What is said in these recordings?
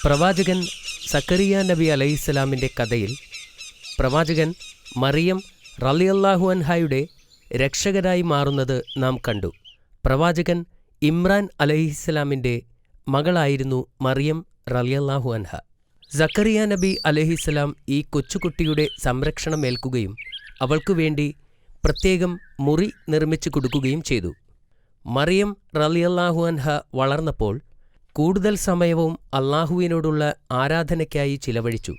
പ്രവാചകൻ സക്കറിയ നബി അലൈഹിസ്സലാമിൻ്റെ കഥയിൽ പ്രവാചകൻ മറിയം റളിയല്ലാഹു അൻഹയുടെ രക്ഷകരായി മാറുന്നത് നാം കണ്ടു. പ്രവാചകൻ ഇമ്രാൻ അലൈഹിസ്സലാമിൻ്റെ മകളായിരുന്നു മറിയം റളിയല്ലാഹു അൻഹ. സക്കറിയ നബി അലൈഹിസ്സലാം ഈ കൊച്ചുകുട്ടിയുടെ സംരക്ഷണമേൽക്കുകയും അവൾക്കുവേണ്ടി പ്രത്യേകം മുറി നിർമ്മിച്ചു കൊടുക്കുകയും ചെയ്തു. മറിയം റളിയല്ലാഹു അൻഹ വളർന്നപ്പോൾ കൂടുതൽ സമയവും അള്ളാഹുവിനോടുള്ള ആരാധനയ്ക്കായി ചിലവഴിച്ചു.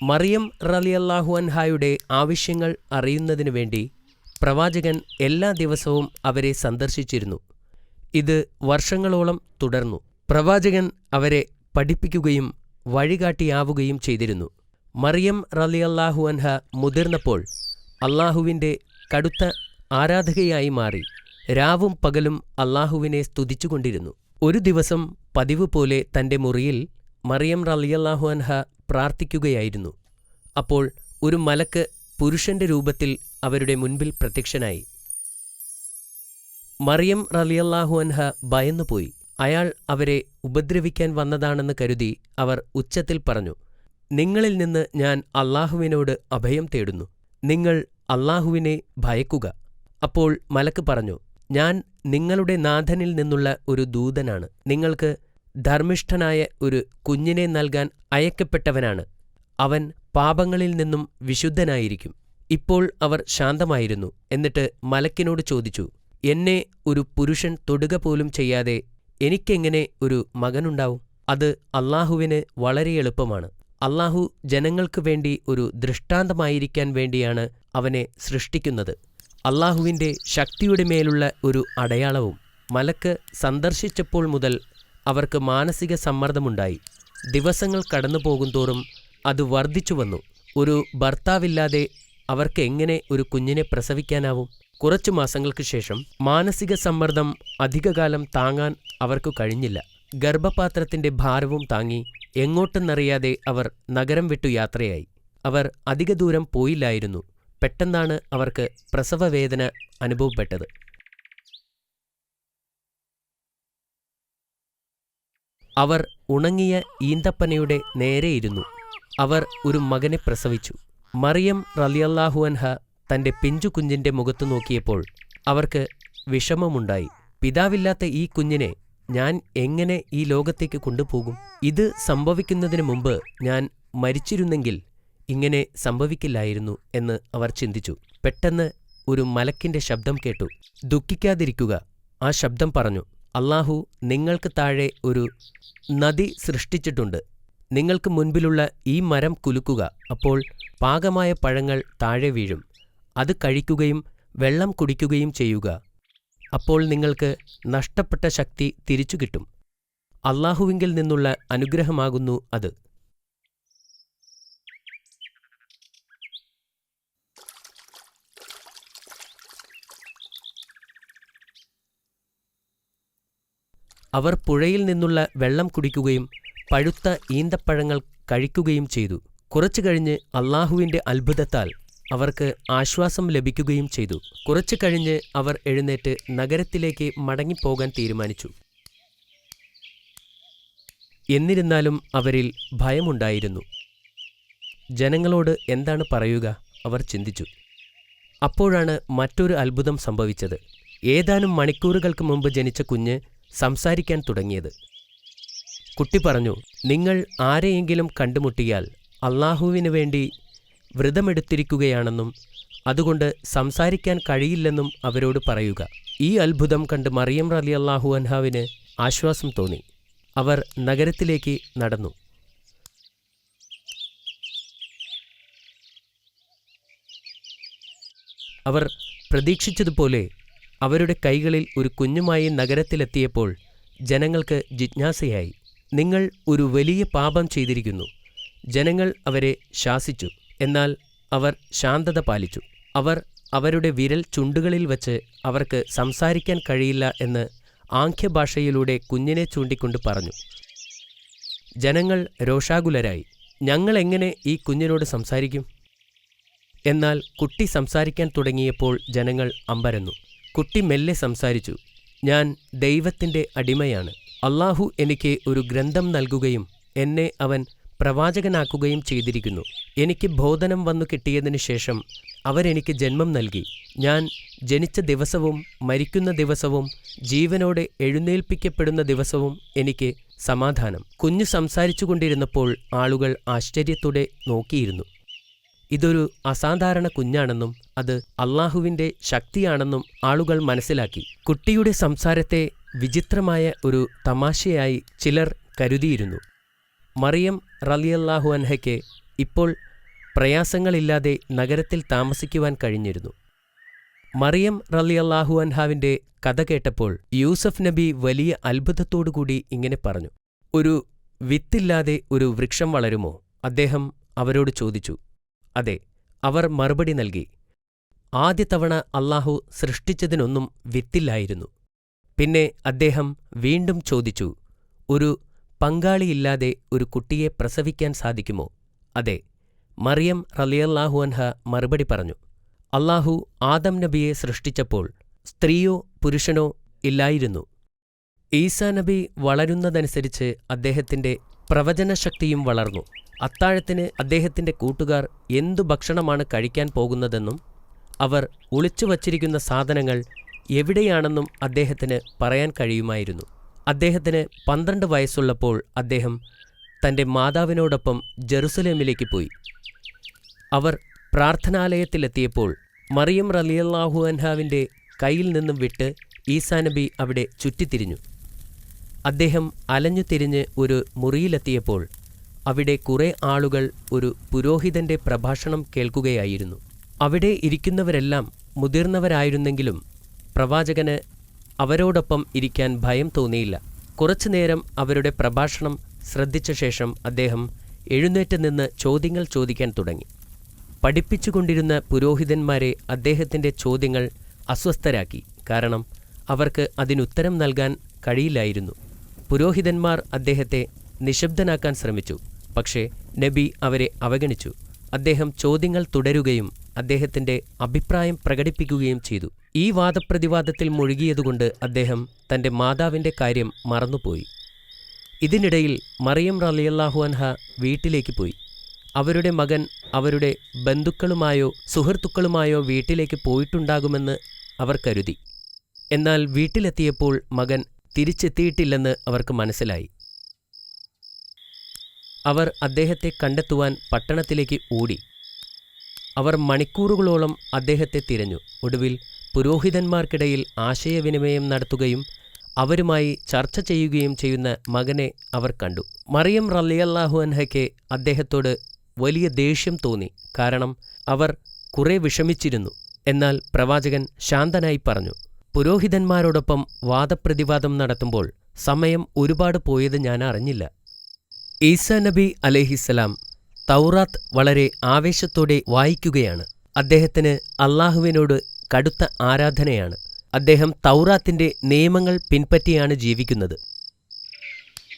മറിയം റളിയല്ലാഹു അൻഹായുടെ ആവശ്യങ്ങൾ അറിയുന്നതിനു വേണ്ടി പ്രവാചകൻ എല്ലാ ദിവസവും അവരെ സന്ദർശിച്ചിരുന്നു. ഇത് വർഷങ്ങളോളം തുടർന്നു. പ്രവാചകൻ അവരെ പഠിപ്പിക്കുകയും വഴികാട്ടിയാവുകയും ചെയ്തിരുന്നു. മറിയം റളിയല്ലാഹു അൻഹ മുതിർന്നപ്പോൾ അള്ളാഹുവിൻ്റെ കടുത്ത ആരാധകയായി മാറി രാവും പകലും അള്ളാഹുവിനെ സ്തുതിച്ചുകൊണ്ടിരുന്നു. ഒരു ദിവസം പതിവ് പോലെ തൻ്റെ മുറിയിൽ മറിയം റളിയല്ലാഹു അൻഹ പ്രാർത്ഥിക്കുകയായിരുന്നു. അപ്പോൾ ഒരു മലക്ക് പുരുഷന്റെ രൂപത്തിൽ അവരുടെ മുൻപിൽ പ്രത്യക്ഷനായി. മറിയം റളിയല്ലാഹു അൻഹ ഭയന്നുപോയി. അയാൾ അവരെ ഉപദ്രവിക്കാൻ വന്നതാണെന്ന് കരുതി അവർ ഉച്ചത്തിൽ പറഞ്ഞു, നിങ്ങളിൽ നിന്ന് ഞാൻ അള്ളാഹുവിനോട് അഭയം തേടുന്നു. നിങ്ങൾ അള്ളാഹുവിനെ ഭയക്കുക. അപ്പോൾ മലക്ക് പറഞ്ഞു, ഞാൻ നിങ്ങളുടെ നാഥനിൽ നിന്നുള്ള ഒരു ദൂതനാണ്. നിങ്ങൾക്ക് ധർമ്മിഷ്ഠനായ ഒരു കുഞ്ഞിനെ നൽകാൻ അയക്കപ്പെട്ടവനാണ്. അവൻ പാപങ്ങളിൽ നിന്നും വിശുദ്ധനായിരിക്കും. ഇപ്പോൾ അവർ ശാന്തമായിരുന്നു. എന്നിട്ട് മലക്കിനോട് ചോദിച്ചു, എന്നെ ഒരു പുരുഷൻ തൊടുക പോലും ചെയ്യാതെ എനിക്കെങ്ങനെ ഒരു മകനുണ്ടാവും? അത് അള്ളാഹുവിന് വളരെ എളുപ്പമാണ്. അള്ളാഹു ജനങ്ങൾക്ക് വേണ്ടി ഒരു ദൃഷ്ടാന്തമായിരിക്കാൻ വേണ്ടിയാണ് അവനെ സൃഷ്ടിക്കുന്നത്. അള്ളാഹുവിൻ്റെ ശക്തിയുടെ മേലുള്ള ഒരു അടയാളവും. മലക്ക് സന്ദർശിച്ചപ്പോൾ മുതൽ അവർക്ക് മാനസിക സമ്മർദ്ദമുണ്ടായി. ദിവസങ്ങൾ കടന്നുപോകുന്തോറും അത് വർദ്ധിച്ചു വന്നു. ഒരു ഭർത്താവില്ലാതെ അവർക്ക് എങ്ങനെ ഒരു കുഞ്ഞിനെ പ്രസവിക്കാനാവും? കുറച്ചു മാസങ്ങൾക്ക് ശേഷം മാനസിക സമ്മർദ്ദം അധികകാലം താങ്ങാൻ അവർക്ക് കഴിഞ്ഞില്ല. ഗർഭപാത്രത്തിൻ്റെ ഭാരവും താങ്ങി എങ്ങോട്ടെന്നറിയാതെ അവർ നഗരം വിട്ടു യാത്രയായി. അവർ അധിക ദൂരം പോയില്ലായിരുന്നു. പെട്ടെന്നാണ് അവർക്ക് പ്രസവവേദന അനുഭവപ്പെട്ടത്. അവർ ഉണങ്ങിയ ഈന്തപ്പനയുടെ നേരെയിരുന്നു. അവർ ഒരു മകനെ പ്രസവിച്ചു. മറിയം റളിയല്ലാഹു അൻഹ തൻ്റെ പിഞ്ചു കുഞ്ഞിൻ്റെ മുഖത്തു നോക്കിയപ്പോൾ അവർക്ക് വിഷമമുണ്ടായി. പിതാവില്ലാത്ത ഈ കുഞ്ഞിനെ ഞാൻ എങ്ങനെ ഈ ലോകത്തേക്ക് കൊണ്ടുപോകും? ഇത് സംഭവിക്കുന്നതിന് മുമ്പ് ഞാൻ മരിച്ചിരുന്നെങ്കിൽ ഇങ്ങനെ സംഭവിക്കില്ലായിരുന്നു എന്ന് അവർ ചിന്തിച്ചു. പെട്ടെന്ന് ഒരു മലക്കിൻ്റെ ശബ്ദം കേട്ടു. ദുഃഖിക്കാതിരിക്കുക. ആ ശബ്ദം പറഞ്ഞു, അള്ളാഹു നിങ്ങൾക്ക് താഴെ ഒരു നദി സൃഷ്ടിച്ചിട്ടുണ്ട്. നിങ്ങൾക്ക് മുൻപിലുള്ള ഈ മരം കുലുക്കുക. അപ്പോൾ പാകമായ പഴങ്ങൾ താഴെ വീഴും. അത് കഴിക്കുകയും വെള്ളം കുടിക്കുകയും ചെയ്യുക. അപ്പോൾ നിങ്ങൾക്ക് നഷ്ടപ്പെട്ട ശക്തി തിരിച്ചു കിട്ടും. അള്ളാഹുവിങ്കിൽ നിന്നുള്ള അനുഗ്രഹമാകുന്നു അത്. അവർ പുഴയിൽ നിന്നുള്ള വെള്ളം കുടിക്കുകയും പഴുത്ത ഈന്തപ്പഴങ്ങൾ കഴിക്കുകയും ചെയ്തു. കുറച്ചു കഴിഞ്ഞ് അള്ളാഹുവിൻ്റെ അത്ഭുതത്താൽ അവർക്ക് ആശ്വാസം ലഭിക്കുകയും ചെയ്തു. കുറച്ചു കഴിഞ്ഞ് അവർ എഴുന്നേറ്റ് നഗരത്തിലേക്ക് മടങ്ങിപ്പോകാൻ തീരുമാനിച്ചു. എന്നിരുന്നാലും അവരിൽ ഭയമുണ്ടായിരുന്നു. ജനങ്ങളോട് എന്താണ് പറയുക? അവർ ചിന്തിച്ചു. അപ്പോഴാണ് മറ്റൊരു അത്ഭുതം സംഭവിച്ചത്. ഏതാനും മണിക്കൂറുകൾക്ക് മുമ്പ് ജനിച്ച കുഞ്ഞ് സംസാരിക്കാൻ തുടങ്ങിയത്. കുട്ടി പറഞ്ഞു, നിങ്ങൾ ആരെയെങ്കിലും കണ്ടുമുട്ടിയാൽ അള്ളാഹുവിനു വേണ്ടി വ്രതമെടുത്തിരിക്കുകയാണെന്നും അതുകൊണ്ട് സംസാരിക്കാൻ കഴിയില്ലെന്നും അവരോട് പറയുക. ഈ അത്ഭുതം കണ്ട് മറിയം റളിയല്ലാഹു അൻഹാവിന് ആശ്വാസം തോന്നി. അവർ നഗരത്തിലേക്ക് നടന്നു. അവർ പ്രതീക്ഷിച്ചതുപോലെ അവരുടെ കൈകളിൽ ഒരു കുഞ്ഞുമായി നഗരത്തിലെത്തിയപ്പോൾ ജനങ്ങൾക്ക് ജിജ്ഞാസയായി. നിങ്ങൾ ഒരു വലിയ പാപം ചെയ്തിരിക്കുന്നു. ജനങ്ങൾ അവരെ ശാസിച്ചു. എന്നാൽ അവർ ശാന്തത പാലിച്ചു. അവർ അവരുടെ വിരൽ ചുണ്ടുകളിൽ വച്ച് അവർക്ക് സംസാരിക്കാൻ കഴിയില്ല എന്ന് ആംഗ്യഭാഷയിലൂടെ കുഞ്ഞിനെ ചൂണ്ടിക്കൊണ്ട് പറഞ്ഞു. ജനങ്ങൾ രോഷാകുലരായി. ഞങ്ങൾ എങ്ങനെ ഈ കുഞ്ഞിനോട് സംസാരിക്കും? എന്നാൽ കുട്ടി സംസാരിക്കാൻ തുടങ്ങിയപ്പോൾ ജനങ്ങൾ അമ്പരന്നു. കുട്ടി മെല്ലെ സംസാരിച്ചു. ഞാൻ ദൈവത്തിൻ്റെ അടിമയാണ്. അള്ളാഹു എനിക്ക് ഒരു ഗ്രന്ഥം നൽകുകയും എന്നെ അവൻ പ്രവാചകനാക്കുകയും ചെയ്തിരിക്കുന്നു. എനിക്ക് ബോധനം വന്നു കിട്ടിയതിനു ശേഷം അവരെനിക്ക് ജന്മം നൽകി. ഞാൻ ജനിച്ച ദിവസവും മരിക്കുന്ന ദിവസവും ജീവനോടെ എഴുന്നേൽപ്പിക്കപ്പെടുന്ന ദിവസവും എനിക്ക് സമാധാനം. കുഞ്ഞു സംസാരിച്ചുകൊണ്ടിരുന്നപ്പോൾ ആളുകൾ ആശ്ചര്യത്തോടെ നോക്കിയിരുന്നു. ഇതൊരു അസാധാരണ കുഞ്ഞാണെന്നും അത് അള്ളാഹുവിന്റെ ശക്തിയാണെന്നും ആളുകൾ മനസ്സിലാക്കി. കുട്ടിയുടെ സംസാരത്തെ വിചിത്രമായ ഒരു തമാശയായി ചിലർ കരുതിയിരുന്നു. മറിയം റളിയല്ലാഹു അൻഹയ്ക്ക് ഇപ്പോൾ പ്രയാസങ്ങളില്ലാതെ നഗരത്തിൽ താമസിക്കുവാൻ കഴിഞ്ഞിരുന്നു. മറിയം റളിയല്ലാഹു അൻഹാവിന്റെ കഥ കേട്ടപ്പോൾ യൂസഫ് നബി വലിയ അത്ഭുതത്തോടുകൂടി ഇങ്ങനെ പറഞ്ഞു: ഒരു വിത്തില്ലാതെ ഒരു വൃക്ഷം വളരുമോ? അദ്ദേഹം അവരോട് ചോദിച്ചു. അതെ, അവർ മറുപടി നൽകി. ആദ്യ തവണ അള്ളാഹു സൃഷ്ടിച്ചതിനൊന്നും വിത്തില്ലായിരുന്നു. പിന്നെ അദ്ദേഹം വീണ്ടും ചോദിച്ചു, ഒരു പങ്കാളിയില്ലാതെ ഒരു കുട്ടിയെ പ്രസവിക്കാൻ സാധിക്കുമോ? അതെ. മറിയം റളിയല്ലാഹു അൻഹ മറുപടി പറഞ്ഞു. അള്ളാഹു ആദം നബിയെ സൃഷ്ടിച്ചപ്പോൾ സ്ത്രീയോ പുരുഷനോ ഇല്ലായിരുന്നു. ഈസാ നബി വളരുന്നതനുസരിച്ച് അദ്ദേഹത്തിന്റെ പ്രവചനശക്തിയും വളർന്നു. അത്താഴത്തിന് അദ്ദേഹത്തിന്റെ കൂട്ടുകാർ എന്തു ഭക്ഷണമാണ് കഴിക്കാൻ പോകുന്നതെന്നും അവർ ഒളിച്ചുവച്ചിരിക്കുന്ന സാധനങ്ങൾ എവിടെയാണെന്നും അദ്ദേഹത്തിന് പറയാൻ കഴിയുമായിരുന്നു. അദ്ദേഹത്തിന് 12 വയസ്സുള്ളപ്പോൾ അദ്ദേഹം തന്റെ മാതാവിനോടൊപ്പം ജെറുസലേമിലേക്ക് പോയി. അവർ പ്രാർത്ഥനാലയത്തിലെത്തിയപ്പോൾ മറിയം റളിയല്ലാഹു അൻഹാവിന്റെ കയ്യിൽ നിന്നും വിട്ട് ഈസാ നബി അവിടെ ചുറ്റിത്തിരിഞ്ഞു. അദ്ദേഹം അലഞ്ഞുതിരിഞ്ഞ് ഒരു മുറിയിലെത്തിയപ്പോൾ അവിടെ കുറെ ആളുകൾ ഒരു പുരോഹിതന്റെ പ്രഭാഷണം കേൾക്കുകയായിരുന്നു. അവിടെ ഇരിക്കുന്നവരെല്ലാം മുതിർന്നവരായിരുന്നെങ്കിലും പ്രവാചകന് അവരോടൊപ്പം ഇരിക്കാൻ ഭയം തോന്നിയില്ല. കുറച്ചുനേരം അവരുടെ പ്രഭാഷണം ശ്രദ്ധിച്ച ശേഷം അദ്ദേഹം എഴുന്നേറ്റ് നിന്ന് ചോദ്യങ്ങൾ ചോദിക്കാൻ തുടങ്ങി. പഠിപ്പിച്ചുകൊണ്ടിരുന്ന പുരോഹിതന്മാരെ അദ്ദേഹത്തിന്റെ ചോദ്യങ്ങൾ അസ്വസ്ഥരാക്കി. കാരണം അവർക്ക് അതിനുത്തരം നൽകാൻ കഴിയില്ലായിരുന്നു. പുരോഹിതന്മാർ അദ്ദേഹത്തെ നിശബ്ദനാക്കാൻ ശ്രമിച്ചു. പക്ഷേ നബി അവരെ അവഗണിച്ചു. അദ്ദേഹം ചോദ്യങ്ങൾ തുടരുകയും അദ്ദേഹത്തിന്റെ അഭിപ്രായം പ്രകടിപ്പിക്കുകയും ചെയ്തു. ഈ വാദപ്രതിവാദത്തിൽ മുഴുകിയതുകൊണ്ട് അദ്ദേഹം തന്റെ മാതാവിന്റെ കാര്യം മറന്നുപോയി. ഇതിനിടയിൽ മറിയം റളിയല്ലാഹു അൻഹ വീട്ടിലേക്ക് പോയി. അവരുടെ മകൻ അവരുടെ ബന്ധുക്കളുമായോ സുഹൃത്തുക്കളുമായോ വീട്ടിലേക്ക് പോയിട്ടുണ്ടാകുമെന്ന് അവർ കരുതി. എന്നാൽ വീട്ടിലെത്തിയപ്പോൾ മകൻ തിരിച്ചെത്തിയിട്ടില്ലെന്ന് അവർക്ക് മനസ്സിലായി. അവർ അദ്ദേഹത്തെ കണ്ടെത്തുവാൻ പട്ടണത്തിലേക്ക് ഓടി. അവർ മണിക്കൂറുകളോളം അദ്ദേഹത്തെ തിരഞ്ഞു. ഒടുവിൽ പുരോഹിതന്മാർക്കിടയിൽ ആശയവിനിമയം നടത്തുകയും അവരുമായി ചർച്ച ചെയ്യുകയും ചെയ്യുന്ന മകനെ അവർ കണ്ടു. മറിയം റളിയല്ലാഹു അൻഹയ്ക്ക് അദ്ദേഹത്തോട് വലിയ ദേഷ്യം തോന്നി. കാരണം അവർ കുറെ വിഷമിച്ചിരുന്നു. എന്നാൽ പ്രവാചകൻ ശാന്തനായി പറഞ്ഞു, പുരോഹിതന്മാരോടൊപ്പം വാദപ്രതിവാദം നടത്തുമ്പോൾ സമയം ഒരുപാട് പോയത് ഞാൻ അറിഞ്ഞില്ല. ഈസാ നബി അലൈഹിസ്സലാം തൗറാത്ത് വളരെ ആവേശത്തോടെ വായിക്കുകയാണ്. അദ്ദേഹത്തിന് അള്ളാഹുവിനോട് കടുത്ത ആരാധനയാണ്. അദ്ദേഹം തൗറാത്തിന്റെ നിയമങ്ങൾ പിൻപറ്റിയാണ് ജീവിക്കുന്നത്.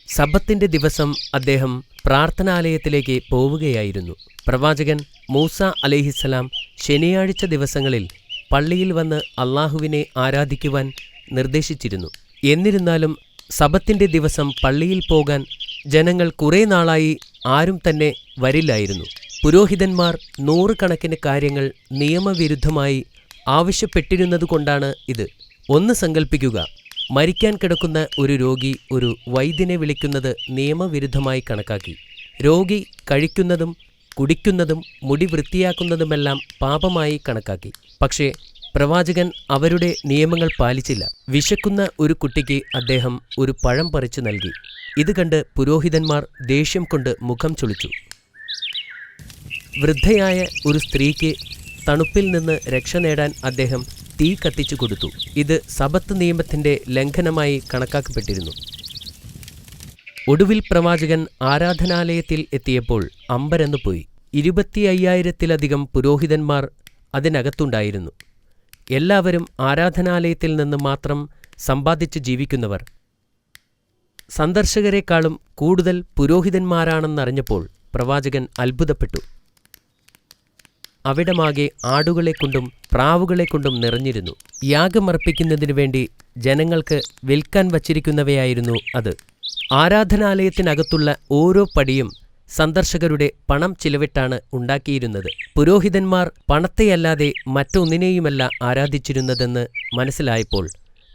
സബത്തിന്റെ ദിവസം അദ്ദേഹം പ്രാർത്ഥനാലയത്തിലേക്ക് പോവുകയായിരുന്നു. പ്രവാചകൻ മൂസ അലൈഹിസ്സലാം ശനിയാഴ്ച ദിവസങ്ങളിൽ പള്ളിയിൽ വന്ന് അള്ളാഹുവിനെ ആരാധിക്കുവാൻ നിർദ്ദേശിച്ചിരുന്നു. എന്നിരുന്നാലും സബത്തിന്റെ ദിവസം പള്ളിയിൽ പോകാൻ ജനങ്ങൾ കുറെ നാളായി ആരും തന്നെ വരില്ലായിരുന്നു. പുരോഹിതന്മാർ 100 കണക്കിന് കാര്യങ്ങൾ നിയമവിരുദ്ധമായി ആവശ്യപ്പെട്ടിരുന്നതുകൊണ്ടാണ് ഇത്. ഒന്ന് സങ്കൽപ്പിക്കുക, മരിക്കാൻ കിടക്കുന്ന ഒരു രോഗി ഒരു വൈദ്യനെ വിളിക്കുന്നത് നിയമവിരുദ്ധമായി കണക്കാക്കി. രോഗി കഴിക്കുന്നതും കുടിക്കുന്നതും മുടി വൃത്തിയാക്കുന്നതുമെല്ലാം പാപമായി കണക്കാക്കി. പക്ഷേ പ്രവാചകൻ അവരുടെ നിയമങ്ങൾ പാലിച്ചില്ല. വിശക്കുന്ന ഒരു കുട്ടിക്ക് അദ്ദേഹം ഒരു പഴം പറിച്ചു നൽകി. ഇത് കണ്ട് പുരോഹിതന്മാർ ദേഷ്യം കൊണ്ട് മുഖം ചുളിച്ചു. വൃദ്ധയായ ഒരു സ്ത്രീക്ക് തണുപ്പിൽ നിന്ന് രക്ഷ നേടാൻ അദ്ദേഹം തീ കത്തിച്ചു കൊടുത്തു. ഇത് സബത്ത് നിയമത്തിന്റെ ലംഘനമായി കണക്കാക്കപ്പെട്ടിരുന്നു. ഒടുവിൽ പ്രവാചകൻ ആരാധനാലയത്തിൽ എത്തിയപ്പോൾ അമ്പരന്നു പോയി. 25,000-ത്തിലധികം പുരോഹിതന്മാർ അതിനകത്തുണ്ടായിരുന്നു. എല്ലാവരും ആരാധനാലയത്തിൽ നിന്ന് മാത്രം സമ്പാദിച്ച് ജീവിക്കുന്നവർ. സന്ദർശകരെക്കാളും കൂടുതൽ പുരോഹിതന്മാരാണെന്നറിഞ്ഞപ്പോൾ പ്രവാചകൻ അത്ഭുതപ്പെട്ടു. അവിടമാകെ ആടുകളെക്കൊണ്ടും പ്രാവുകളെക്കൊണ്ടും നിറഞ്ഞിരുന്നു. യാഗമർപ്പിക്കുന്നതിനു വേണ്ടി ജനങ്ങൾക്ക് വിൽക്കാൻ വച്ചിരിക്കുന്നവയായിരുന്നു അത്. ആരാധനാലയത്തിനകത്തുള്ള ഓരോ പടിയും സന്ദർശകരുടെ പണം ചിലവിട്ടാണ് ഉണ്ടാക്കിയിരുന്നത്. പുരോഹിതന്മാർ പണത്തെയല്ലാതെ മറ്റൊന്നിനെയുമല്ല ആരാധിച്ചിരുന്നതെന്ന് മനസ്സിലായപ്പോൾ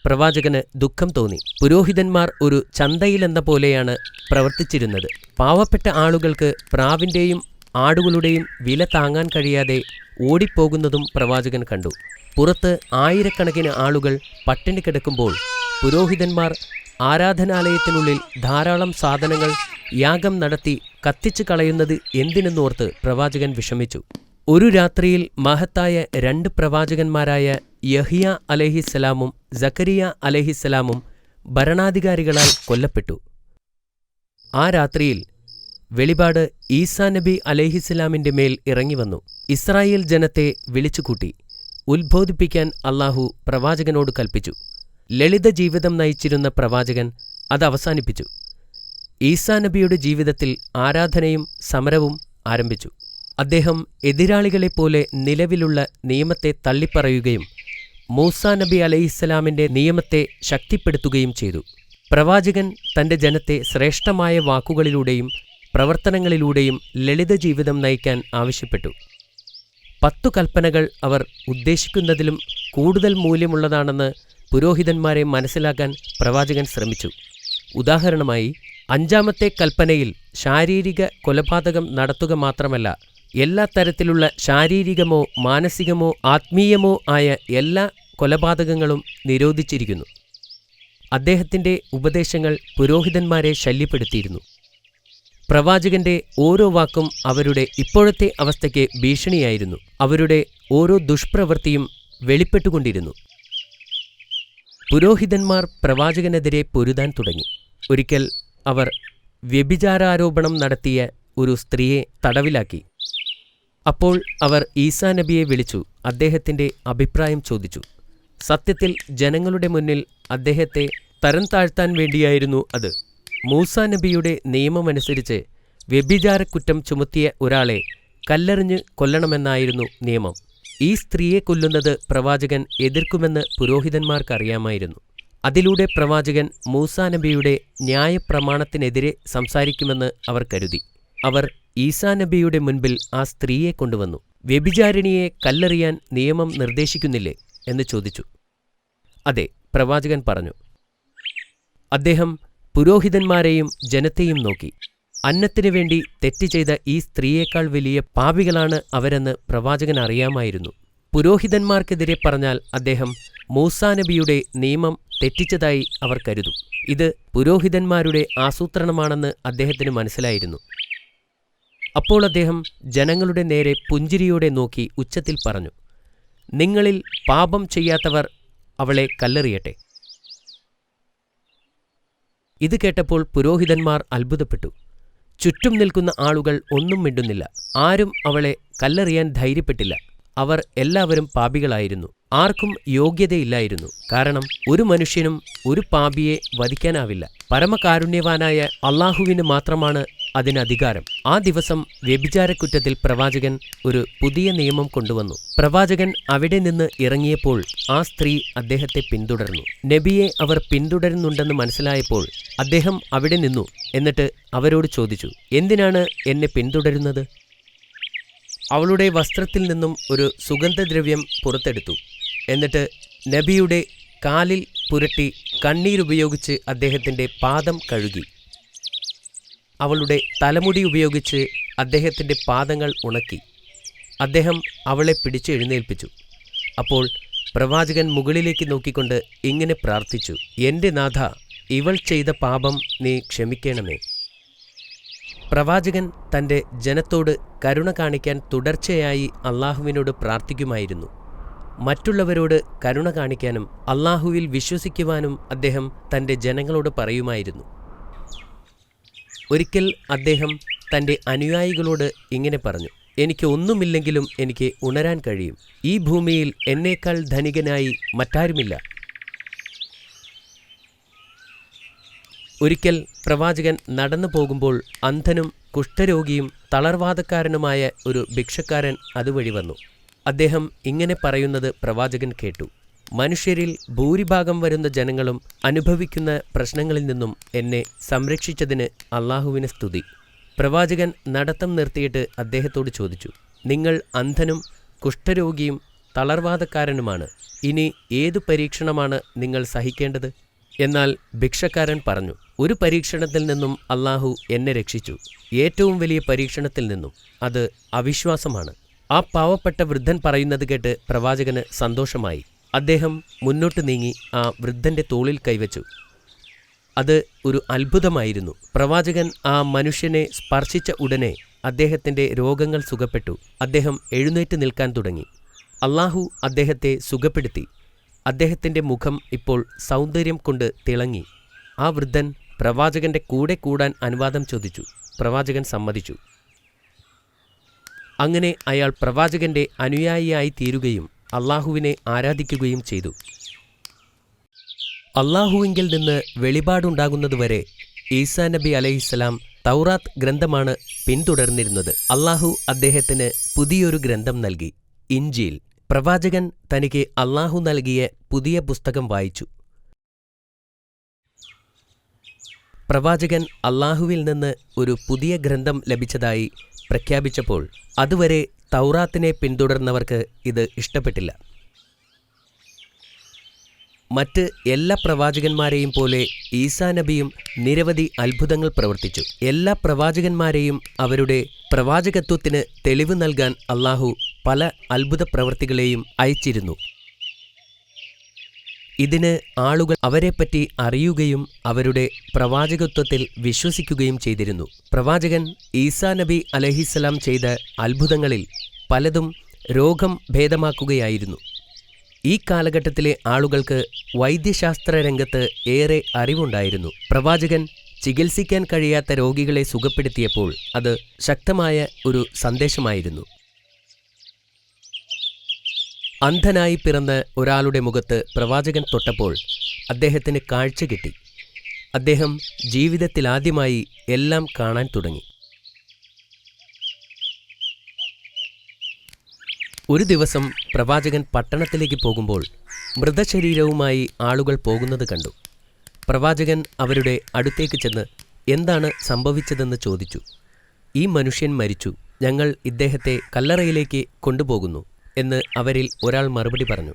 പ്രവാചകന് ദുഃഖം തോന്നി. പുരോഹിതന്മാർ ഒരു ചന്തയിലെന്ന പോലെയാണ് പ്രവർത്തിച്ചിരുന്നത്. പാവപ്പെട്ട ആളുകൾക്ക് പ്രാവിൻ്റെയും ആടുകളുടെയും വില താങ്ങാൻ കഴിയാതെ ഓടിപ്പോകുന്നതും പ്രവാചകൻ കണ്ടു. പുറത്ത് ആയിരക്കണക്കിന് ആളുകൾ പട്ടിണി കിടക്കുമ്പോൾ പുരോഹിതന്മാർ ആരാധനാലയത്തിനുള്ളിൽ ധാരാളം സാധനങ്ങൾ യാഗം നടത്തി കത്തിച്ചു കളയുന്നത് എന്തിനെന്നോർത്ത് പ്രവാചകൻ വിഷമിച്ചു. ഒരു രാത്രിയിൽ മഹത്തായ 2 പ്രവാചകന്മാരായ യഹ്യ അലൈഹിസ്സലാമും സക്കരിയ അലൈഹിസ്സലാമും ഭരണാധികാരികളാൽ കൊല്ലപ്പെട്ടു. ആ രാത്രിയിൽ വെളിപാട് ഈസാ നബി അലൈഹിസ്സലാമിന്റെ മേൽ ഇറങ്ങിവന്നു. ഇസ്രായേൽ ജനത്തെ വിളിച്ചുകൂട്ടി ഉത്ബോധിപ്പിക്കാൻ അല്ലാഹു പ്രവാചകനോട് കൽപ്പിച്ചു. ലളിത ജീവിതം നയിച്ചിരുന്ന പ്രവാചകൻ അത് അവസാനിപ്പിച്ചു. ഈസാ നബിയുടെ ജീവിതത്തിൽ ആരാധനയും സമരവും ആരംഭിച്ചു. അദ്ദേഹം എതിരാളികളെപ്പോലെ നിലവിലുള്ള നിയമത്തെ തള്ളിപ്പറയുകയും മൂസാ നബി അലൈഹിസ്സലാമിന്റെ നിയമത്തെ ശക്തിപ്പെടുത്തുകയും ചെയ്തു. പ്രവാചകൻ തന്റെ ജനത്തെ ശ്രേഷ്ഠമായ വാക്കുകളിലൂടെയും പ്രവർത്തനങ്ങളിലൂടെയും ലളിത ജീവിതം നയിക്കാൻ ആവശ്യപ്പെട്ടു. 10 കൽപ്പനകൾ അവർ ഉദ്ദേശിക്കുന്നതിലും കൂടുതൽ മൂല്യമുള്ളതാണെന്ന് പുരോഹിതന്മാരെ മനസ്സിലാക്കാൻ പ്രവാചകൻ ശ്രമിച്ചു. ഉദാഹരണമായി 5-ാമത്തെ കൽപ്പനയിൽ ശാരീരിക കൊലപാതകം നടത്തുക മാത്രമല്ല, എല്ലാ തരത്തിലുള്ള ശാരീരികമോ മാനസികമോ ആത്മീയമോ ആയ എല്ലാ കൊലപാതകങ്ങളും നിരോധിച്ചിരിക്കുന്നു. അദ്ദേഹത്തിന്റെ ഉപദേശങ്ങൾ പുരോഹിതന്മാരെ ശല്യപ്പെടുത്തിയിരുന്നു. പ്രവാചകന്റെ ഓരോ വാക്കും അവരുടെ ഇപ്പോഴത്തെ അവസ്ഥയ്ക്ക് ഭീഷണിയായിരുന്നു. അവരുടെ ഓരോ ദുഷ്പ്രവൃത്തിയും വെളിപ്പെട്ടുകൊണ്ടിരുന്നു. പുരോഹിതന്മാർ പ്രവാചകനെതിരെ പൊരുതാൻ തുടങ്ങി. ഒരിക്കൽ അവർ വ്യഭിചാരാരോപണം നടത്തിയ ഒരു സ്ത്രീയെ തടവിലാക്കി. അപ്പോൾ അവർ ഈസാ നബിയെ വിളിച്ചു അദ്ദേഹത്തിന്റെ അഭിപ്രായം ചോദിച്ചു. സത്യത്തിൽ ജനങ്ങളുടെ മുന്നിൽ അദ്ദേഹത്തെ തരം താഴ്ത്താൻ വേണ്ടിയായിരുന്നു അത്. മൂസാ നബിയുടെ നിയമമനുസരിച്ച് വ്യഭിചാരക്കുറ്റം ചുമത്തിയ ഒരാളെ കല്ലെറിഞ്ഞ് കൊല്ലണമെന്നായിരുന്നു നിയമം. ഈ സ്ത്രീയെ കൊല്ലുന്നത് പ്രവാചകൻ എതിർക്കുമെന്ന് പുരോഹിതന്മാർക്കറിയാമായിരുന്നു. അതിലൂടെ പ്രവാചകൻ മൂസാ നബിയുടെ ന്യായപ്രമാണത്തിനെതിരെ സംസാരിക്കുമെന്ന് അവർ കരുതി. അവർ ഈസാ നബിയുടെ മുൻപിൽ ആ സ്ത്രീയെ കൊണ്ടുവന്നു. വ്യഭിചാരിണിയെ കല്ലെറിയാൻ നിയമം നിർദ്ദേശിക്കുന്നില്ലേ എന്ന് ചോദിച്ചു. അതെ, പ്രവാചകൻ പറഞ്ഞു. അദ്ദേഹം പുരോഹിതന്മാരെയും ജനത്തെയും നോക്കി. അന്നത്തിനു വേണ്ടി തെറ്റ് ചെയ്ത ഈ സ്ത്രീയേക്കാൾ വലിയ പാപികളാണ് അവരെന്ന് പ്രവാചകൻ അറിയാമായിരുന്നു. പുരോഹിതന്മാർക്കെതിരെ പറഞ്ഞാൽ അദ്ദേഹം മൂസാ നബിയുടെ നിയമം തെറ്റിച്ചതായി അവർ കരുതും. ഇത് പുരോഹിതന്മാരുടെ ആസൂത്രണമാണെന്ന് അദ്ദേഹത്തിന് മനസ്സിലായിരുന്നു. അപ്പോൾ അദ്ദേഹം ജനങ്ങളുടെ നേരെ പുഞ്ചിരിയോടെ നോക്കി ഉച്ചത്തിൽ പറഞ്ഞു, നിങ്ങളിൽ പാപം ചെയ്യാത്തവർ അവളെ കല്ലെറിയട്ടെ. ഇത് കേട്ടപ്പോൾ പുരോഹിതന്മാർ അത്ഭുതപ്പെട്ടു. ചുറ്റും നിൽക്കുന്ന ആളുകൾ ഒന്നും മിണ്ടുന്നില്ല. ആരും അവളെ കല്ലെറിയാൻ ധൈര്യപ്പെട്ടില്ല. അവർ എല്ലാവരും പാപികളായിരുന്നു. ആർക്കും യോഗ്യതയില്ലായിരുന്നു. കാരണം ഒരു മനുഷ്യനും ഒരു പാപിയെ വധിക്കാനാവില്ല. പരമകാരുണ്യവാനായ അള്ളാഹുവിന് മാത്രമാണ് അതിന് അധികാരം. ആ ദിവസം വ്യഭിചാരക്കുറ്റത്തിൽ പ്രവാചകൻ ഒരു പുതിയ നിയമം കൊണ്ടുവന്നു. പ്രവാചകൻ അവിടെ നിന്ന് ഇറങ്ങിയപ്പോൾ ആ സ്ത്രീ അദ്ദേഹത്തെ പിന്തുടർന്നു. നബിയെ അവർ പിന്തുടരുന്നുണ്ടെന്ന് മനസ്സിലായപ്പോൾ അദ്ദേഹം അവിടെ നിന്നു. എന്നിട്ട് അവരോട് ചോദിച്ചു, എന്തിനാണ് എന്നെ പിന്തുടരുന്നത്? അവളുടെ വസ്ത്രത്തിൽ നിന്നും ഒരു സുഗന്ധദ്രവ്യം പുറത്തെടുത്തു. എന്നിട്ട് നബിയുടെ കാലിൽ പുരട്ടി കണ്ണീരുപയോഗിച്ച് അദ്ദേഹത്തിന്റെ പാദം കഴുകി. അവളുടെ തലമുടി ഉപയോഗിച്ച് അദ്ദേഹത്തിന്റെ പാദങ്ങൾ ഉണക്കി. അദ്ദേഹം അവളെ പിടിച്ച് എഴുന്നേൽപ്പിച്ചു. അപ്പോൾ പ്രവാചകൻ മുകളിലേക്ക് നോക്കിക്കൊണ്ട് ഇങ്ങനെ പ്രാർത്ഥിച്ചു, എൻ്റെ നാഥ, ഇവൾ ചെയ്ത പാപം നീ ക്ഷമിക്കണമേ. പ്രവാചകൻ തൻ്റെ ജനത്തോട് കരുണ കാണിക്കാൻ തുടർച്ചയായി അള്ളാഹുവിനോട് പ്രാർത്ഥിക്കുമായിരുന്നു. മറ്റുള്ളവരോട് കരുണ കാണിക്കാനും അള്ളാഹുവിൽ വിശ്വസിക്കുവാനും അദ്ദേഹം തൻ്റെ ജനങ്ങളോട് പറയുമായിരുന്നു. ഒരിക്കൽ അദ്ദേഹം തൻ്റെ അനുയായികളോട് ഇങ്ങനെ പറഞ്ഞു, എനിക്ക് ഒന്നുമില്ലെങ്കിലും എനിക്ക് ഉണരാൻ കഴിയും. ഈ ഭൂമിയിൽ എന്നേക്കാൾ ധനികനായി മറ്റാരുമില്ല. ഒരിക്കൽ പ്രവാചകൻ നടന്നു പോകുമ്പോൾ അന്ധനും കുഷ്ഠരോഗിയും തളർവാദക്കാരനുമായ ഒരു ഭിക്ഷക്കാരൻ അതുവഴി വന്നു. അദ്ദേഹം ഇങ്ങനെ പറയുന്നത് പ്രവാചകൻ കേട്ടു, മനുഷ്യരിൽ ഭൂരിഭാഗം വരുന്ന ജനങ്ങളും അനുഭവിക്കുന്ന പ്രശ്നങ്ങളിൽ നിന്നും എന്നെ സംരക്ഷിച്ചതിന് അള്ളാഹുവിന് സ്തുതി. പ്രവാചകൻ നടത്തം നിർത്തിയിട്ട് അദ്ദേഹത്തോട് ചോദിച്ചു, നിങ്ങൾ അന്ധനും കുഷ്ഠരോഗിയും തളർവാദക്കാരനുമാണ്. ഇനി ഏതു പരീക്ഷണമാണ് നിങ്ങൾ സഹിക്കേണ്ടത്? എന്നാൽ ഭിക്ഷക്കാരൻ പറഞ്ഞു, ഒരു പരീക്ഷണത്തിൽ നിന്നും അള്ളാഹു എന്നെ രക്ഷിച്ചു, ഏറ്റവും വലിയ പരീക്ഷണത്തിൽ നിന്നും. അത് അവിശ്വാസമാണ്. ആ പാവപ്പെട്ട വൃദ്ധൻ പറയുന്നത് കേട്ട് പ്രവാചകന് സന്തോഷമായി. അദ്ദേഹം മുന്നോട്ട് നീങ്ങി ആ വൃദ്ധന്റെ തോളിൽ കൈവച്ചു. അത് ഒരു അത്ഭുതമായിരുന്നു. പ്രവാചകൻ ആ മനുഷ്യനെ സ്പർശിച്ച ഉടനെ അദ്ദേഹത്തിന്റെ രോഗങ്ങൾ സുഖപ്പെട്ടു. അദ്ദേഹം എഴുന്നേറ്റ് നിൽക്കാൻ തുടങ്ങി. അള്ളാഹു അദ്ദേഹത്തെ സുഖപ്പെടുത്തി. അദ്ദേഹത്തിന്റെ മുഖം ഇപ്പോൾ സൗന്ദര്യം കൊണ്ട് തിളങ്ങി. ആ വൃദ്ധൻ പ്രവാചകന്റെ കൂടെ കൂടാൻ അനുവാദം ചോദിച്ചു. പ്രവാചകൻ സമ്മതിച്ചു. അങ്ങനെ അയാൾ പ്രവാചകന്റെ അനുയായിയായി തീരുകയും അള്ളാഹുവിനെ ആരാധിക്കുകയും ചെയ്തു. അള്ളാഹുവിങ്കിൽ നിന്ന് വെളിപാടുണ്ടാകുന്നതുവരെ ഈസാ നബി അലൈഹിസ്സലാം തൗറാത്ത് ഗ്രന്ഥമാണ് പിന്തുടർന്നിരുന്നത്. അള്ളാഹു അദ്ദേഹത്തിന് പുതിയൊരു ഗ്രന്ഥം നൽകി, ഇൻജീൽ. പ്രവാചകൻ തനിക്ക് അള്ളാഹു നൽകിയ പുതിയ പുസ്തകം വായിച്ചു. പ്രവാചകൻ അള്ളാഹുവിൽ നിന്ന് ഒരു പുതിയ ഗ്രന്ഥം ലഭിച്ചതായി പ്രഖ്യാപിച്ചപ്പോൾ അതുവരെ തൗറാത്തിനെ പിന്തുടർന്നവർക്ക് ഇത് ഇഷ്ടപ്പെട്ടില്ല. മറ്റ് എല്ലാ പ്രവാചകന്മാരെയും പോലെ ഈസാ നബിയും നിരവധി അത്ഭുതങ്ങൾ പ്രവർത്തിച്ചു. എല്ലാ പ്രവാചകന്മാരെയും അവരുടെ പ്രവാചകത്വത്തിന് തെളിവ് നൽകാൻ അള്ളാഹു പല അത്ഭുത പ്രവൃത്തികളെയും അയച്ചിരുന്നു. ഇതിന് ആളുകൾ അവരെപ്പറ്റി അറിയുകയും അവരുടെ പ്രവാചകത്വത്തിൽ വിശ്വസിക്കുകയും ചെയ്തിരുന്നു. പ്രവാചകൻ ഈസാ നബി അലൈഹിസ്സലാം ചെയ്ത അത്ഭുതങ്ങളിൽ പലതും രോഗം ഭേദമാക്കുകയായിരുന്നു. ഈ കാലഘട്ടത്തിലെ ആളുകൾക്ക് വൈദ്യശാസ്ത്ര രംഗത്ത് ഏറെ അറിവുണ്ടായിരുന്നു. പ്രവാചകൻ ചികിത്സിക്കാൻ കഴിയാത്ത രോഗികളെ സുഖപ്പെടുത്തിയപ്പോൾ അത് ശക്തമായ ഒരു സന്ദേശമായിരുന്നു. അന്ധനായി പിറന്ന ഒരാളുടെ മുഖത്ത് പ്രവാചകൻ തൊട്ടപ്പോൾ അദ്ദേഹത്തിന് കാഴ്ച കിട്ടി. അദ്ദേഹം ജീവിതത്തിലാദ്യമായി എല്ലാം കാണാൻ തുടങ്ങി. ഒരു ദിവസം പ്രവാചകൻ പട്ടണത്തിലേക്ക് പോകുമ്പോൾ മൃതശരീരവുമായി ആളുകൾ പോകുന്നത് കണ്ടു. പ്രവാചകൻ അവരുടെ അടുത്തേക്ക് ചെന്ന് എന്താണ് സംഭവിച്ചതെന്ന് ചോദിച്ചു. ഈ മനുഷ്യൻ മരിച്ചു, ഞങ്ങൾ ഇദ്ദേഹത്തെ കല്ലറയിലേക്ക് കൊണ്ടുപോകുന്നു എന്ന് അവരിൽ ഒരാൾ മറുപടി പറഞ്ഞു.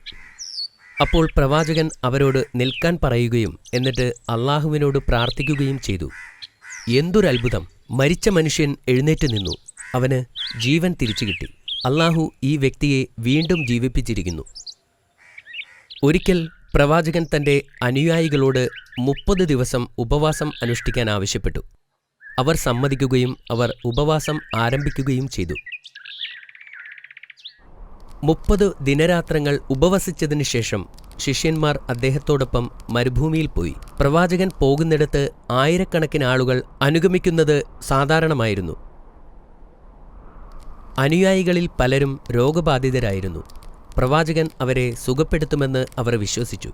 അപ്പോൾ പ്രവാചകൻ അവരോട് നിൽക്കാൻ പറയുകയും എന്നിട്ട് അള്ളാഹുവിനോട് പ്രാർത്ഥിക്കുകയും ചെയ്തു. എന്തൊരത്ഭുതം! മരിച്ച മനുഷ്യൻ എഴുന്നേറ്റ് നിന്നു. അവന് ജീവൻ തിരിച്ചു കിട്ടി. അള്ളാഹു ഈ വ്യക്തിയെ വീണ്ടും ജീവിപ്പിച്ചിരിക്കുന്നു. ഒരിക്കൽ പ്രവാചകൻ തന്റെ അനുയായികളോട് 30 ദിവസം ഉപവാസം അനുഷ്ഠിക്കാൻ ആവശ്യപ്പെട്ടു. അവർ സമ്മതിക്കുകയും അവർ ഉപവാസം ആരംഭിക്കുകയും ചെയ്തു. 30 ദിനരാത്രങ്ങൾ ഉപവസിച്ചതിനു ശേഷം ശിഷ്യന്മാർ അദ്ദേഹത്തോടൊപ്പം മരുഭൂമിയിൽ പോയി. പ്രവാചകൻ പോകുന്നിടത്ത് ആയിരക്കണക്കിന് ആളുകൾ അനുഗമിക്കുന്നത് സാധാരണമായിരുന്നു. അനുയായികളിൽ പലരും രോഗബാധിതരായിരുന്നു. പ്രവാചകൻ അവരെ സുഖപ്പെടുത്തുമെന്ന് അവർ വിശ്വസിച്ചു.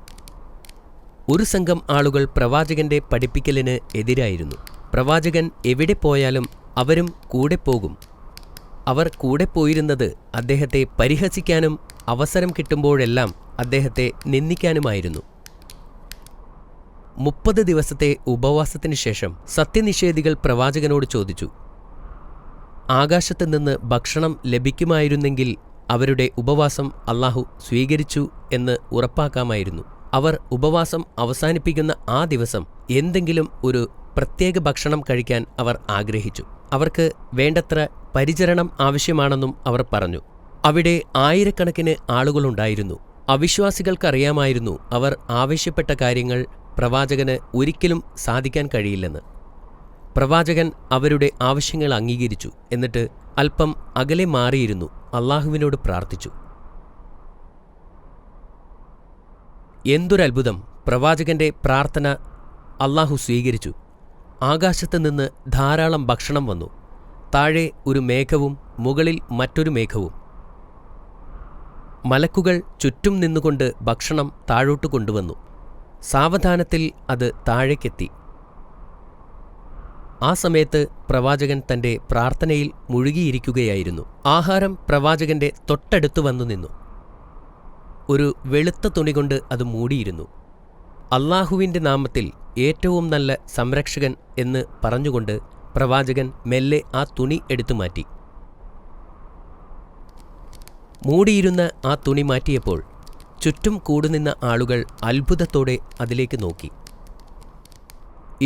ഒരു സംഘം ആളുകൾ പ്രവാചകന്റെ പഠിപ്പിക്കലിന് എതിരായിരുന്നു. പ്രവാചകൻ എവിടെ പോയാലും അവരും കൂടെ പോകും. അവർ കൂടെ പോയിരുന്നത് അദ്ദേഹത്തെ പരിഹസിക്കാനും അവസരം കിട്ടുമ്പോഴെല്ലാം അദ്ദേഹത്തെ നിന്ദിക്കാനുമായിരുന്നു. 30 ദിവസത്തെ ഉപവാസത്തിനു ശേഷം സത്യനിഷേധികൾ പ്രവാചകനോട് ചോദിച്ചു, ആകാശത്ത് നിന്ന് ഭക്ഷണം ലഭിക്കുമായിരുന്നെങ്കിൽ അവരുടെ ഉപവാസം അള്ളാഹു സ്വീകരിച്ചു എന്ന് ഉറപ്പാക്കാമായിരുന്നു. അവർ ഉപവാസം അവസാനിപ്പിക്കുന്ന ആ ദിവസം എന്തെങ്കിലും ഒരു പ്രത്യേക ഭക്ഷണം കഴിക്കാൻ അവർ ആഗ്രഹിച്ചു. അവർക്ക് വേണ്ടത്ര പരിചരണം ആവശ്യമാണെന്നും അവർ പറഞ്ഞു. അവിടെ ആയിരക്കണക്കിന് ആളുകളുണ്ടായിരുന്നു. അവിശ്വാസികൾക്കറിയാമായിരുന്നു അവർ ആവശ്യപ്പെട്ട കാര്യങ്ങൾ പ്രവാചകന് ഒരിക്കലും സാധിക്കാൻ കഴിയില്ലെന്ന്. പ്രവാചകൻ അവരുടെ ആവശ്യങ്ങൾ അംഗീകരിച്ചു. എന്നിട്ട് അല്പം അകലെ മാറിയിരുന്നു അള്ളാഹുവിനോട് പ്രാർത്ഥിച്ചു. എന്തൊരത്ഭുതം! പ്രവാചകന്റെ പ്രാർത്ഥന അള്ളാഹു സ്വീകരിച്ചു. ആകാശത്ത് നിന്ന് ധാരാളം ഭക്ഷണം വന്നു. താഴെ ഒരു മേഘവും മുകളിൽ മറ്റൊരു മേഘവും. മലക്കുകൾ ചുറ്റും നിന്നുകൊണ്ട് ഭക്ഷണം താഴോട്ട് കൊണ്ടുവന്നു. സാവധാനത്തിൽ അത് താഴേക്കെത്തി. ആ സമയത്ത് പ്രവാചകൻ തന്റെ പ്രാർത്ഥനയിൽ മുഴുകിയിരിക്കുകയായിരുന്നു. ആഹാരം പ്രവാചകന്റെ തൊട്ടടുത്തു വന്നു നിന്നു. ഒരു വെളുത്ത തുണികൊണ്ട് അത് മൂടിയിരുന്നു. അല്ലാഹുവിന്റെ നാമത്തിൽ ഏറ്റവും നല്ല സംരക്ഷകൻ എന്ന് പറഞ്ഞുകൊണ്ട് പ്രവാചകൻ മെല്ലെ ആ തുണി എടുത്തു മാറ്റി. മൂടിയിരുന്ന ആ തുണി മാറ്റിയപ്പോൾ ചുറ്റും കൂടുനിന്ന ആളുകൾ അത്ഭുതത്തോടെ അതിലേക്ക് നോക്കി.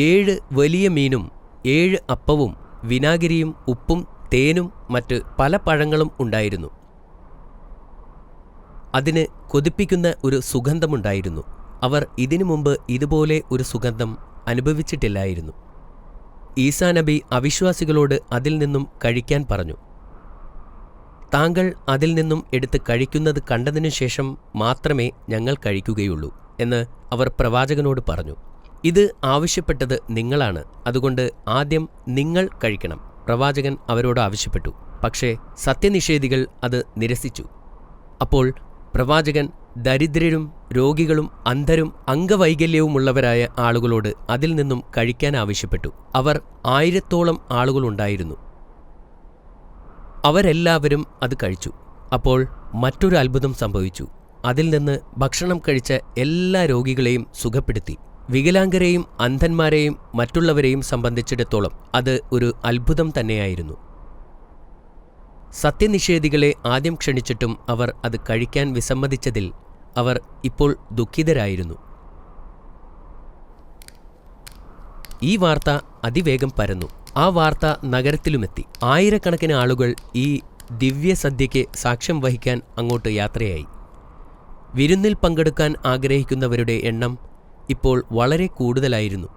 7 വലിയ മീനും 7 അപ്പവും വിനാഗിരിയും ഉപ്പും തേനും മറ്റ് പല പഴങ്ങളും ഉണ്ടായിരുന്നു. അതിന് കൊതിപ്പിക്കുന്ന ഒരു സുഗന്ധമുണ്ടായിരുന്നു. അവർ ഇതിനു മുമ്പ് ഇതുപോലെ ഒരു സുഗന്ധം അനുഭവിച്ചിട്ടില്ലായിരുന്നു. ഈസാ നബി അവിശ്വാസികളോട് അതിൽ നിന്നും കഴിക്കാൻ പറഞ്ഞു. താങ്കൾ അതിൽ നിന്നും എടുത്ത് കഴിക്കുന്നത് കണ്ടതിനു ശേഷം മാത്രമേ ഞങ്ങൾ കഴിക്കുകയുള്ളൂ എന്ന് അവർ പ്രവാചകനോട് പറഞ്ഞു. ഇത് ആവശ്യപ്പെട്ടത് നിങ്ങളാണ്, അതുകൊണ്ട് ആദ്യം നിങ്ങൾ കഴിക്കണം, പ്രവാചകൻ അവരോട് ആവശ്യപ്പെട്ടു. പക്ഷേ സത്യനിഷേധികൾ അത് നിരസിച്ചു. അപ്പോൾ പ്രവാചകൻ ദരിദ്രരും രോഗികളും അന്ധരും അംഗവൈകല്യവുമുള്ളവരായ ആളുകളോട് അതിൽ നിന്നും കഴിക്കാൻ ആവശ്യപ്പെട്ടു. അവർ 1000-ഓളം ആളുകളുണ്ടായിരുന്നു. അവരെല്ലാവരും അത് കഴിച്ചു. അപ്പോൾ മറ്റൊരു അത്ഭുതം സംഭവിച്ചു. അതിൽ നിന്ന് ഭക്ഷണം കഴിച്ച എല്ലാ രോഗികളെയും സുഖപ്പെടുത്തി. വികലാംഗരെയും അന്ധന്മാരെയും മറ്റുള്ളവരെയും സംബന്ധിച്ചിടത്തോളം അത് ഒരു അത്ഭുതം തന്നെയായിരുന്നു. സത്യനിഷേധികളെ ആദ്യം ക്ഷണിച്ചിട്ടും അവർ അത് കഴിക്കാൻ വിസമ്മതിച്ചതിൽ അവർ ഇപ്പോൾ ദുഃഖിതരായിരുന്നു. ഈ വാർത്ത അതിവേഗം പരന്നു. ആ വാർത്ത നഗരത്തിലുമെത്തി. ആയിരക്കണക്കിന് ആളുകൾ ഈ ദിവ്യസദ്യയ്ക്ക് സാക്ഷ്യം വഹിക്കാൻ അങ്ങോട്ട് യാത്രയായി. വിരുന്നിൽ പങ്കെടുക്കാൻ ആഗ്രഹിക്കുന്നവരുടെ എണ്ണം ഇപ്പോൾ വളരെ കൂടുതലായിരുന്നു.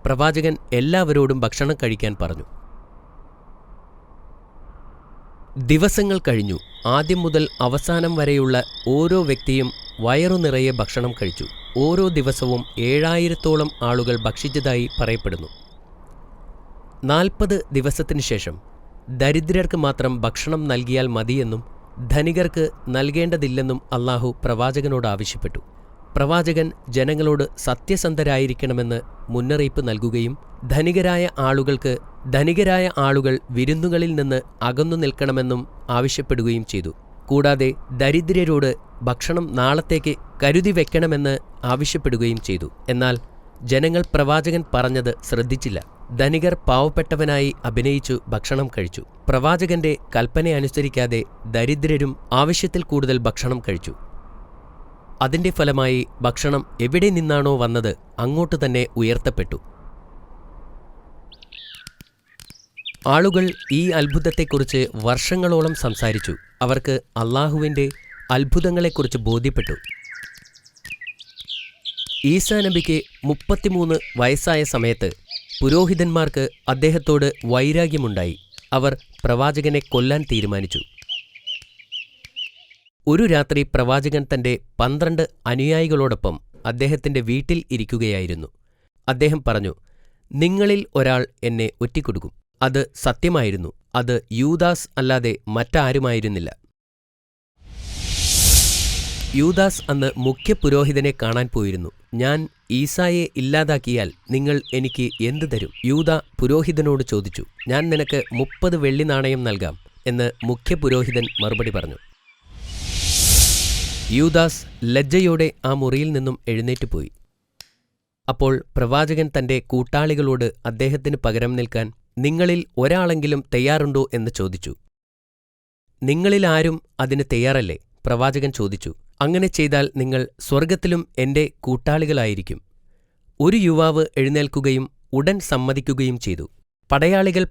പ്രവാചകൻ എല്ലാവരോടും ഭക്ഷണം കഴിക്കാൻ പറഞ്ഞു. ദിവസങ്ങൾ കഴിഞ്ഞു. ആദ്യം മുതൽ അവസാനം വരെയുള്ള ഓരോ വ്യക്തിയും വയറു നിറയെ ഭക്ഷണം കഴിച്ചു. ഓരോ ദിവസവും 7000-ഓളം ആളുകൾ ഭക്ഷിച്ചതായി പറയപ്പെടുന്നു. 40 ദിവസത്തിനു ശേഷം ദരിദ്രർക്ക് മാത്രം ഭക്ഷണം നൽകിയാൽ മതിയെന്നും ധനികർക്ക് നൽകേണ്ടതില്ലെന്നും അല്ലാഹു പ്രവാചകനോട് ആവശ്യപ്പെട്ടു. പ്രവാചകൻ ജനങ്ങളോട് സത്യസന്ധരായിരിക്കണമെന്ന് മുന്നറിയിപ്പ് നൽകുകയും ധനികരായ ആളുകൾ വിരുന്നുകളിൽ നിന്ന് അകന്നു നിൽക്കണമെന്നും ആവശ്യപ്പെടുകയും ചെയ്തു. കൂടാതെ ദരിദ്രരോട് ഭക്ഷണം നാളത്തേക്ക് കരുതി വെക്കണമെന്ന് ആവശ്യപ്പെടുകയും ചെയ്തു. എന്നാൽ ജനങ്ങൾ പ്രവാചകൻ പറഞ്ഞത് ശ്രദ്ധിച്ചില്ല. ധനികർ പാവപ്പെട്ടവനായി അഭിനയിച്ചു ഭക്ഷണം കഴിച്ചു. പ്രവാചകന്റെ കൽപ്പനയനുസരിക്കാതെ ദരിദ്രരും ആവശ്യത്തിൽ കൂടുതൽ ഭക്ഷണം കഴിച്ചു. അതിന്റെ ഫലമായി ഭക്ഷണം എവിടെ നിന്നാണോ വന്നത് അങ്ങോട്ട് തന്നെ ഉയർത്തപ്പെട്ടു. ആളുകൾ ഈ അത്ഭുതത്തെക്കുറിച്ച് വർഷങ്ങളോളം സംസാരിച്ചു. അവർക്ക് അല്ലാഹുവിന്റെ അത്ഭുതങ്ങളെക്കുറിച്ച് ബോധ്യപ്പെട്ടു. ഈസാ നബിക്ക് 33 വയസ്സായ സമയത്ത് പുരോഹിതന്മാർക്ക് അദ്ദേഹത്തോട് വൈരാഗ്യമുണ്ടായി. അവർ പ്രവാചകനെ കൊല്ലാൻ തീരുമാനിച്ചു. ഒരു രാത്രി പ്രവാചകൻ തന്റെ 12 അനുയായികളോടൊപ്പം അദ്ദേഹത്തിന്റെ വീട്ടിൽ ഇരിക്കുകയായിരുന്നു. അദ്ദേഹം പറഞ്ഞു, നിങ്ങളിൽ ഒരാൾ എന്നെ ഒറ്റിക്കൊടുക്കും. അത് സത്യമായിരുന്നു. അത് യൂദാസ് അല്ലാതെ മറ്റാരുമായിരുന്നില്ല. യൂദാസ് അന്ന് മുഖ്യപുരോഹിതനെ കാണാൻ പോയിരുന്നു. ഞാൻ ഈസായെ ഇല്ലാതാക്കിയാൽ നിങ്ങൾ എനിക്ക് എന്തു തരും? യൂദ പുരോഹിതനോട് ചോദിച്ചു. ഞാൻ നിനക്ക് 30 വെള്ളി നാണയം നൽകാം എന്ന് മുഖ്യപുരോഹിതൻ മറുപടി പറഞ്ഞു. യൂദാസ് ലജ്ജയോടെ ആ മുറിയിൽ നിന്നും എഴുന്നേറ്റ് പോയി. അപ്പോൾ പ്രവാചകൻ തന്റെ കൂട്ടാളികളോട് അദ്ദേഹത്തിന് പകരം നിൽക്കാൻ നിങ്ങളിൽ ഒരാളെങ്കിലും തയ്യാറുണ്ടോ എന്ന് ചോദിച്ചു. നിങ്ങളിൽ ആരും അതിന് തയ്യാറല്ലേ? പ്രവാചകൻ ചോദിച്ചു. അങ്ങനെ ചെയ്താൽ നിങ്ങൾ സ്വർഗത്തിലും എന്റെ കൂട്ടാളികളായിരിക്കും. ഒരു യുവാവ് എഴുന്നേൽക്കുകയും ഉടൻ സമ്മതിക്കുകയും ചെയ്തു. പടയാളികൾ